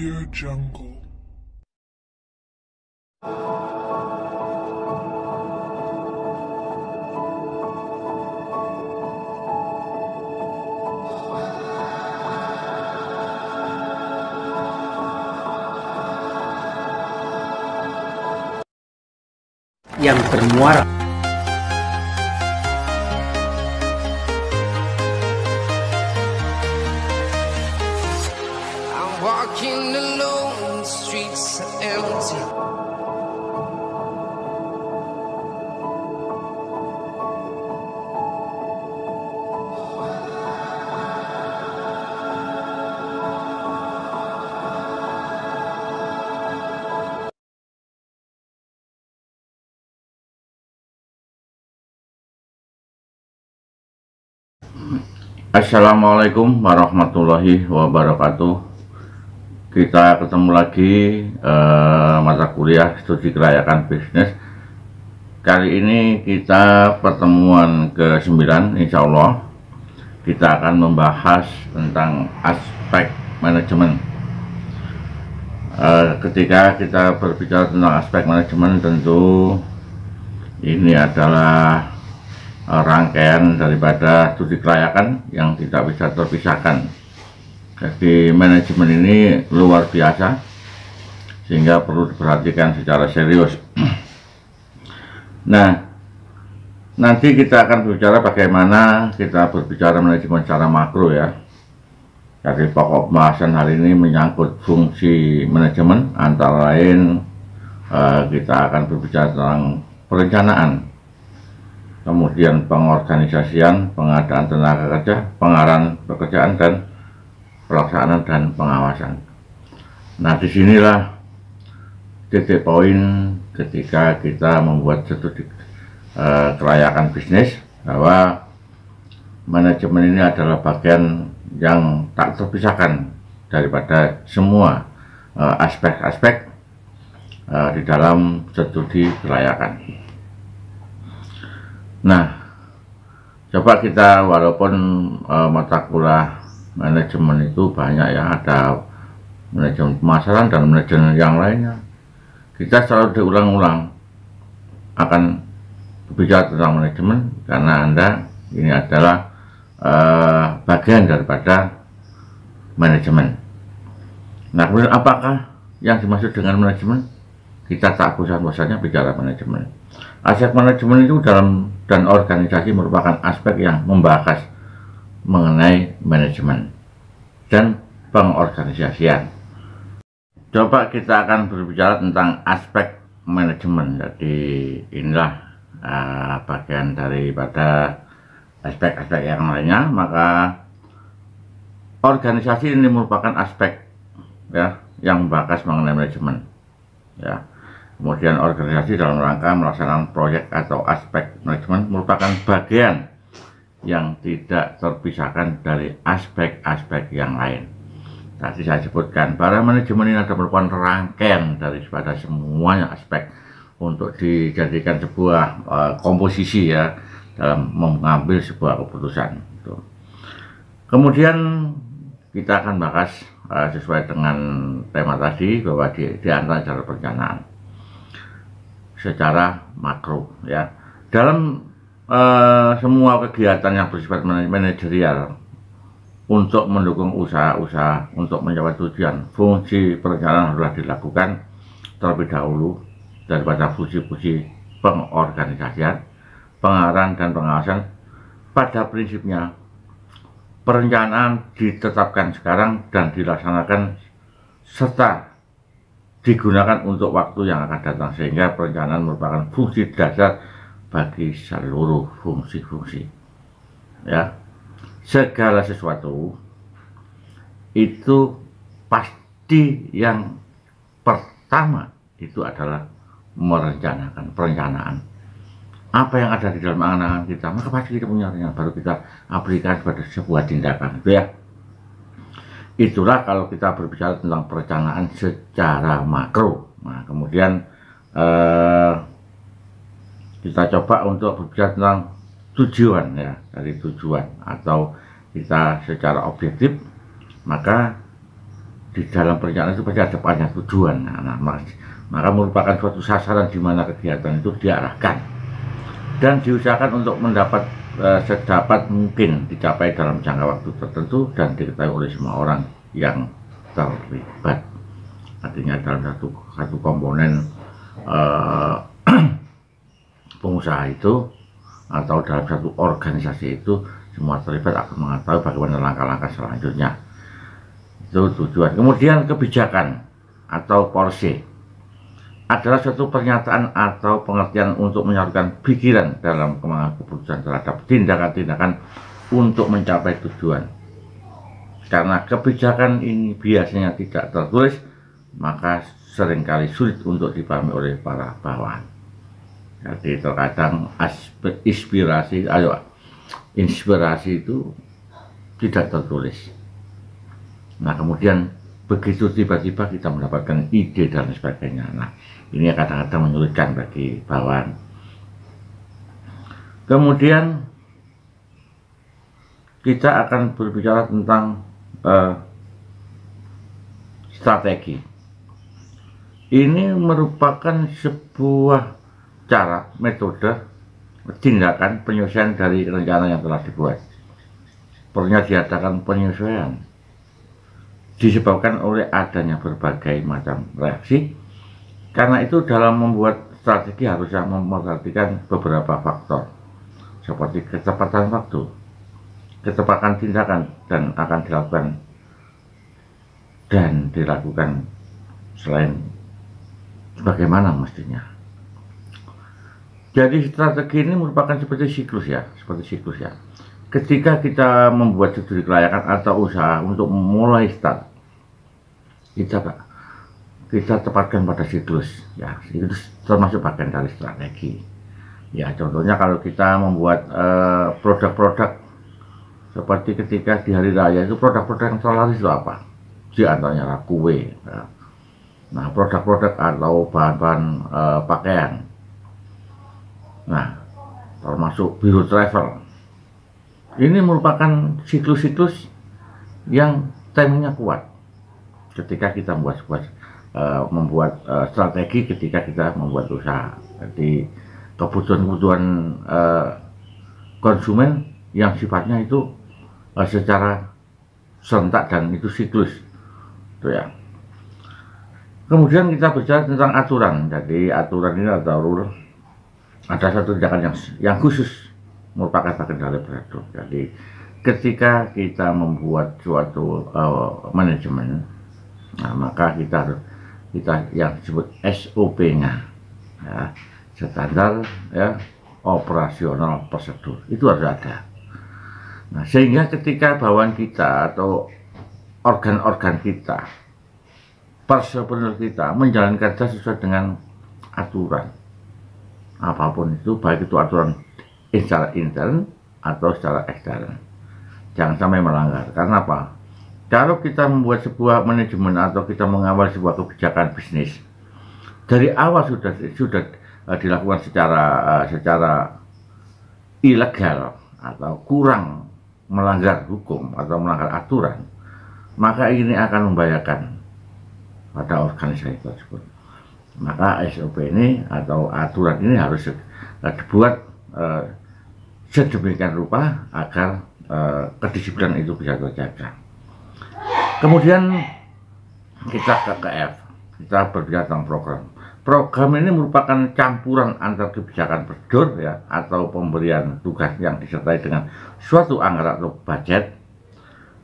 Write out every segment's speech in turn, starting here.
AudioJungle. Yang bermuara Walking alone, the streets are empty. Assalamualaikum warahmatullahi wabarakatuh. Kita ketemu lagi mata kuliah studi kelayakan bisnis. Kali ini kita pertemuan ke-9, insya Allah kita akan membahas tentang aspek manajemen. Ketika kita berbicara tentang aspek manajemen, tentu ini adalah rangkaian daripada studi kelayakan yang tidak bisa terpisahkan. Jadi manajemen ini luar biasa sehingga perlu diperhatikan secara serius. Nah, nanti kita akan berbicara bagaimana kita berbicara manajemen secara makro ya. Jadi pokok pembahasan hari ini menyangkut fungsi manajemen, antara lain kita akan berbicara tentang perencanaan, kemudian pengorganisasian, pengadaan tenaga kerja, pengarahan pekerjaan, dan pelaksanaan dan pengawasan. Nah, disinilah titik poin ketika kita membuat studi kelayakan bisnis, bahwa manajemen ini adalah bagian yang tak terpisahkan daripada semua aspek-aspek di dalam studi kelayakan. Nah, coba kita, walaupun mata kuliah manajemen itu banyak ya, ada manajemen pemasaran dan manajemen yang lainnya, kita selalu diulang-ulang akan berbicara tentang manajemen karena Anda ini adalah bagian daripada manajemen. Nah, kemudian apakah yang dimaksud dengan manajemen? Kita tak bosan-bosannya bicara manajemen. Aspek manajemen itu dalam dan organisasi merupakan aspek yang membahas mengenai manajemen dan pengorganisasian. Coba kita akan berbicara tentang aspek manajemen. Jadi inilah bagian daripada aspek-aspek yang lainnya. Maka organisasi ini merupakan aspek ya yang membahas mengenai manajemen ya. Kemudian organisasi dalam rangka melaksanakan proyek atau aspek manajemen merupakan bagian yang tidak terpisahkan dari aspek-aspek yang lain. Tadi saya sebutkan bahwa manajemen ini adalah merupakan rangkaian daripada semuanya aspek untuk dijadikan sebuah komposisi ya dalam mengambil sebuah keputusan. Kemudian kita akan bahas sesuai dengan tema tadi, bahwa di antara cara perencanaan secara makro ya, dalam semua kegiatan yang bersifat manajerial untuk mendukung usaha-usaha untuk mencapai tujuan, fungsi perencanaan haruslah dilakukan terlebih dahulu daripada fungsi-fungsi pengorganisasian, pengarahan, dan pengawasan. Pada prinsipnya perencanaan ditetapkan sekarang dan dilaksanakan serta digunakan untuk waktu yang akan datang, sehingga perencanaan merupakan fungsi dasar bagi seluruh fungsi-fungsi ya. Segala sesuatu itu pasti yang pertama itu adalah merencanakan, perencanaan apa yang ada di dalam angan-angan kita, maka pasti kita punya rencana, baru kita aplikasi pada sebuah tindakan itu ya. Itulah kalau kita berbicara tentang perencanaan secara makro. Nah, kemudian kita coba untuk berbicara tentang tujuan ya, dari tujuan atau kita secara objektif, maka di dalam perencanaan itu pasti ada tujuan. Maka merupakan suatu sasaran di mana kegiatan itu diarahkan dan diusahakan untuk mendapat sedapat mungkin dicapai dalam jangka waktu tertentu dan diketahui oleh semua orang yang terlibat. Artinya dalam satu komponen pengusaha itu atau dalam satu organisasi itu semua terlibat akan mengetahui bagaimana langkah-langkah selanjutnya. Itu tujuan. Kemudian kebijakan atau policy adalah suatu pernyataan atau pengertian untuk menyalurkan pikiran dalam pengambilan keputusan terhadap tindakan-tindakan untuk mencapai tujuan. Karena kebijakan ini biasanya tidak tertulis, maka seringkali sulit untuk dipahami oleh para bawahan. Jadi terkadang inspirasi itu tidak tertulis. Nah kemudian begitu tiba-tiba kita mendapatkan ide dan sebagainya. Nah ini kadang-kadang menyulitkan bagi bawahan. Kemudian kita akan berbicara tentang strategi. Ini merupakan sebuah cara, metode, tindakan penyelesaian dari rencana yang telah dibuat. Perlunya diadakan penyesuaian disebabkan oleh adanya berbagai macam reaksi. Karena itu dalam membuat strategi harusnya memperhatikan beberapa faktor seperti kecepatan waktu, kecepatan tindakan dan dilakukan selain bagaimana mestinya. Jadi strategi ini merupakan seperti siklus ya. Ketika kita membuat studi kelayakan atau usaha untuk mulai start, kita tepatkan pada siklus ya, itu termasuk bagian dari strategi ya. Contohnya kalau kita membuat produk-produk seperti ketika di hari raya itu produk-produk yang terlaris itu apa? Di antaranya kue ya. Nah produk-produk atau bahan-bahan pakaian, nah termasuk biro travel, ini merupakan siklus-siklus yang timingnya kuat ketika kita membuat strategi ketika kita membuat usaha. Jadi kebutuhan konsumen yang sifatnya itu secara serentak dan itu siklus itu ya. Kemudian kita bicara tentang aturan. Jadi aturan ini atau rule ada satu tindakan yang khusus merupakan bagian dari prosedur. Jadi ketika kita membuat suatu manajemen, nah maka kita yang disebut SOP-nya ya, standar ya, operasional prosedur itu harus ada. Nah sehingga ketika bawahan kita atau organ-organ kita, personil kita menjalankan kerja sesuai dengan aturan apapun itu, baik itu aturan secara intern atau secara ekstern, jangan sampai melanggar. Karena apa? Kalau kita membuat sebuah manajemen atau kita mengawal sebuah kebijakan bisnis, dari awal sudah dilakukan secara ilegal atau kurang melanggar hukum atau melanggar aturan, maka ini akan membahayakan pada organisasi tersebut. Maka SOP ini atau aturan ini harus dibuat sedemikian rupa agar kedisiplinan itu bisa terjaga. Kemudian kita ke F, kita berbicara tentang program. Program ini merupakan campuran antara kebijakan prosedur ya atau pemberian tugas yang disertai dengan suatu anggaran atau budget.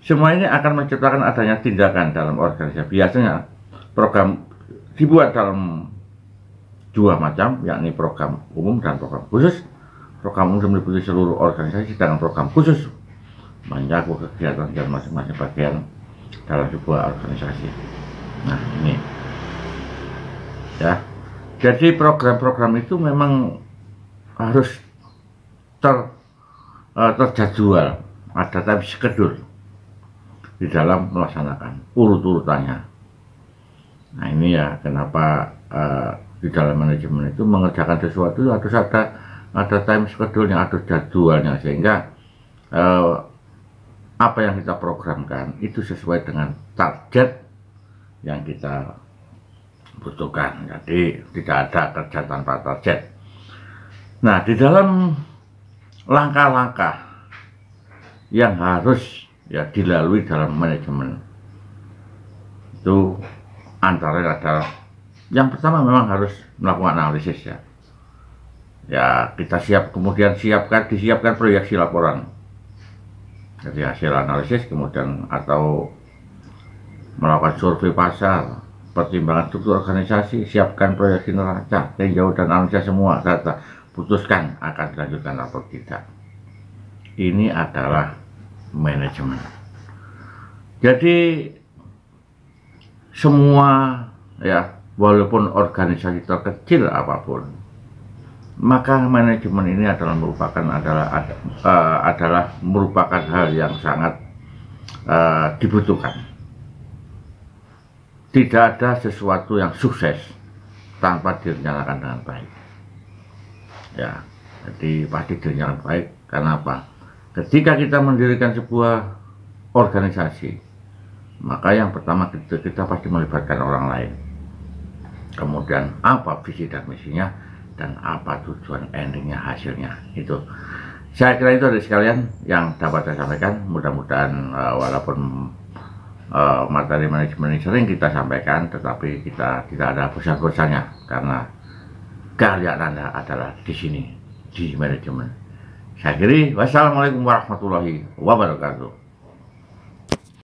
Semua ini akan menciptakan adanya tindakan dalam organisasi. Biasanya program dibuat dalam dua macam, yakni program umum dan program khusus. Program umum meliputi seluruh organisasi, sedangkan program khusus mencakup kegiatan dan masing-masing bagian dalam sebuah organisasi. Nah ini ya, jadi program-program itu memang harus terjadwal, ada time schedule di dalam melaksanakan urut-urutannya. Nah ini ya kenapa di dalam manajemen itu mengerjakan sesuatu harus ada time schedule-nya, ada jadwalnya, sehingga apa yang kita programkan itu sesuai dengan target yang kita butuhkan. Jadi tidak ada kerja tanpa target. Nah, di dalam langkah-langkah yang harus ya dilalui dalam manajemen itu antara adalah yang pertama memang harus melakukan analisis ya. Ya kita kemudian disiapkan proyeksi laporan. Jadi hasil analisis kemudian atau melakukan survei pasar, pertimbangan struktur organisasi, siapkan proyeksi neraca, tinjau dan analisa semua data, putuskan akan dilanjutkan atau tidak. Ini adalah manajemen. Jadi semua ya, walaupun organisasi terkecil apapun, maka manajemen ini adalah merupakan hal yang sangat dibutuhkan. Tidak ada sesuatu yang sukses tanpa direncanakan dengan baik. Ya, jadi pasti direncanakan baik. Karena apa? Ketika kita mendirikan sebuah organisasi, maka yang pertama kita pasti melibatkan orang lain. Kemudian apa visi dan misinya, dan apa tujuan endingnya, hasilnya. Itu saya kira itu dari sekalian yang dapat saya sampaikan. Mudah-mudahan walaupun materi manajemen ini sering kita sampaikan, tetapi kita tidak ada bosan-bosannya karena keahlian Anda adalah di sini, di manajemen. Saya kira wassalamualaikum warahmatullahi wabarakatuh.